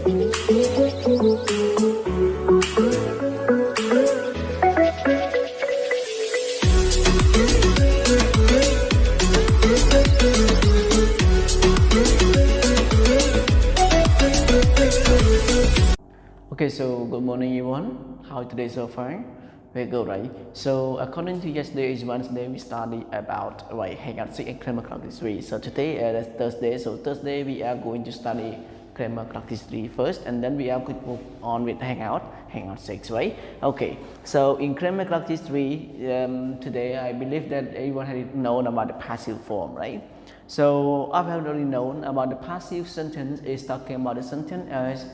Okay, so good morning everyone. How today so far? Very good, right? So according to yesterday's Wednesday, we studied about hangout 6 and grammar practice 3. So today is Thursday. So Thursday we are going to study grammar practice 3 first, and then we are going to move on with hangout 6, right? Okay. So in grammar practice 3, today I believe that everyone has known about the passive form, right? So I've already known about the passive sentence is talking about the sentence as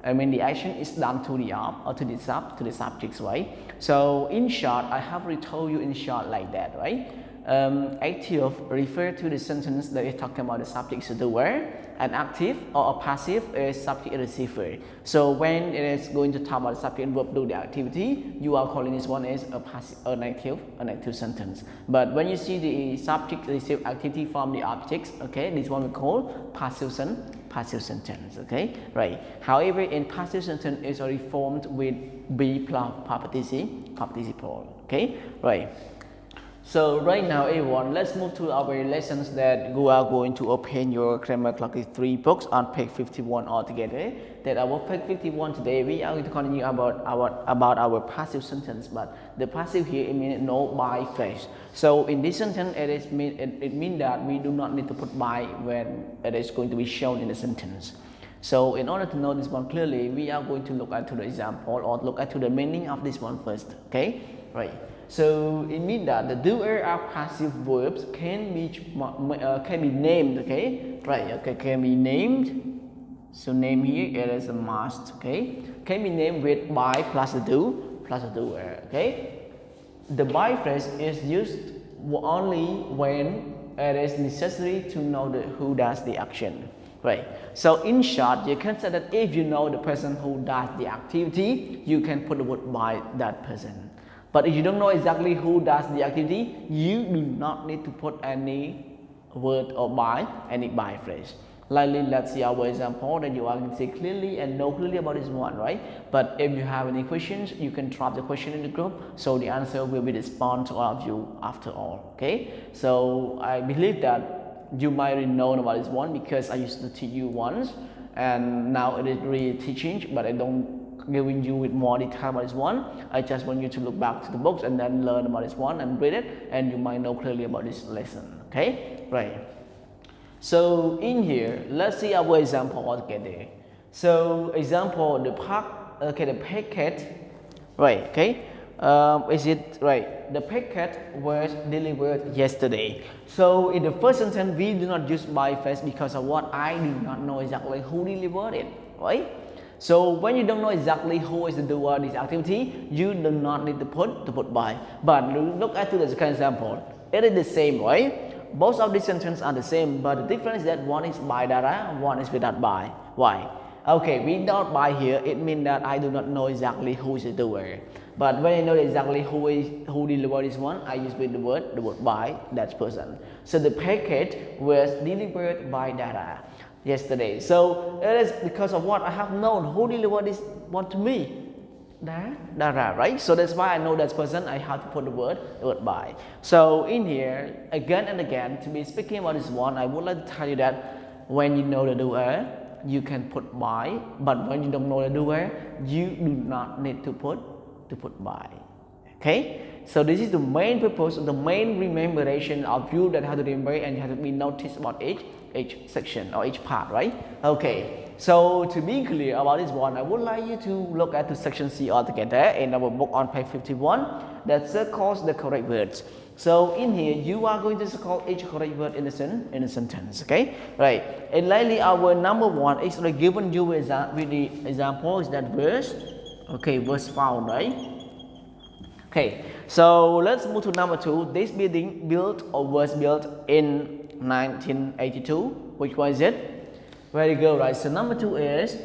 I mean the action is done to the ob or to the subjects, right? So in short, I have already told you in short like that, right? Active refer to the sentence that is talking about the subject is the word, and active or a passive is subject and receiver. So when it is going to talk about the subject and verb do the activity, you are calling this one as a passive, an active sentence. But when you see the subject receive activity from the objects, okay, this one we call passive sentence, okay, right? However, in passive sentence is already formed with be plus participle, okay, right? So right now everyone, let's move to our lessons that you are going to open your grammar practice 3 books on page 51 altogether. That our page 51 today we are going to continue about our passive sentence, but the passive here it means no by phrase. So in this sentence it means that we do not need to put by when it is going to be shown in the sentence. So in order to know this one clearly, we are going to look at the example or look at the meaning of this one first, okay, right? So it means that the doer of passive verbs can be named, okay, right? Okay, can be named. So name here it is a must, okay, can be named with by plus the do plus the doer, okay. The by phrase is used only when it is necessary to know who does the action, right? So in short, you can say that if you know the person who does the activity, you can put the word by that person. But if you don't know exactly who does the activity, you do not need to put any word or any by phrase. Likely, let's see our example that you are going to see clearly and know clearly about this one, right? But if you have any questions, you can drop the question in the group, so the answer will be responded to all of you after all, okay? So I believe that you might already know about this one because I used to teach you once, and now it is really teaching, but I don't giving you with more detail about this one. I just want you to look back to the books and then learn about this one and read it, and you might know clearly about this lesson, okay, right? So in here, let's see our example altogether. So example, the packet, right? Okay, is it right? The packet was delivered yesterday. So in the first sentence, we do not use by phrase because of what? I do not know exactly who delivered it, right? So when you don't know exactly who is the doer of this activity, you do not need to put by. But look at the second example. It is the same, right? Both of these sentences are the same, but the difference is that one is by data, one is without by. Why? Okay, without by here, it means that I do not know exactly who is the doer. But when I know exactly who delivered this one, I use with the word by that person. So the packet was delivered by data yesterday. So it is because of what I have known who delivered this one to me. Dara, right? So that's why I know that person, I have to put the word by. So in here, again and again, to be speaking about this one, I would like to tell you that when you know the doer, you can put by, but when you don't know the doer, you do not need to put by. Okay? So this is the main purpose, the main rememoration of you that have to remember, and you have to be noticed about each section or each part, right? Okay. So to be clear about this one, I would like you to look at the section C altogether in our book on page 51 that circles the correct words. So in here, you are going to circle each correct word in a sentence, okay? Right. And likely our number one is like given you with the example is that verse, okay, verse found, right? Okay. So let's move to number 2. This building built or was built in 1982. Which one is it? Very good, right? So number 2 is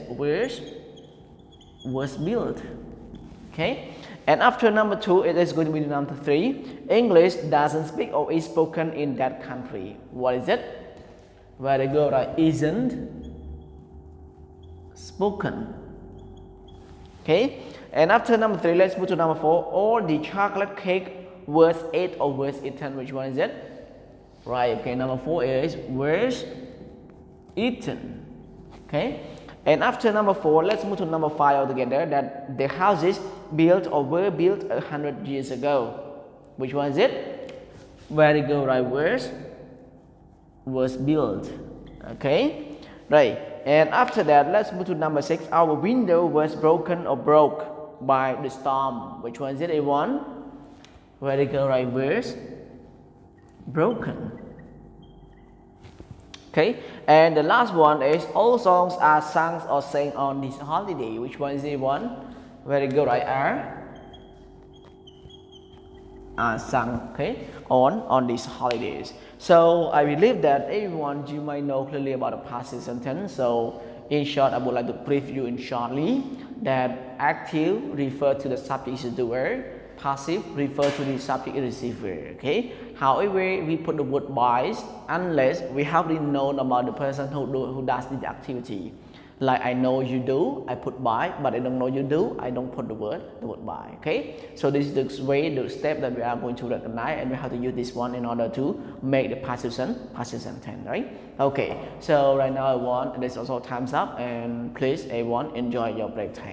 was built. Okay, and after number 2, it is going to be number 3. English doesn't speak or is spoken in that country. What is it? Very good, right? Isn't spoken. Okay, and after number 3, let's move to number 4. All the chocolate cake was ate or was eaten. Which one is it? Right, okay, number 4 is was eaten. Okay, and after number 4, let's move to number 5 altogether. That the houses built or were built 100 years ago. Which one is it? Very good, right? Was built. Okay, right. And after that, let's move to number 6. Our window was broken or broke by the storm. Which one is it? A1. Very good, right? Was broken. Okay, and the last one is all songs are sung or sang on this holiday. Which one is A1? Very good, right? Are sung, okay, on these holidays. So I believe that everyone you might know clearly about the passive sentence. So in short, I would like to brief you in shortly that active refer to the subject is the doer, passive refer to the subject is receiver. Okay. However, we put the word by unless we have already known about the person who does the activity. Like I know you do, I put by, but I don't know you do, I don't put the word by. Okay, so this is the step that we are going to recognize, and we have to use this one in order to make the passive sentence, right? Okay, so right now this also time's up, and please everyone enjoy your break time.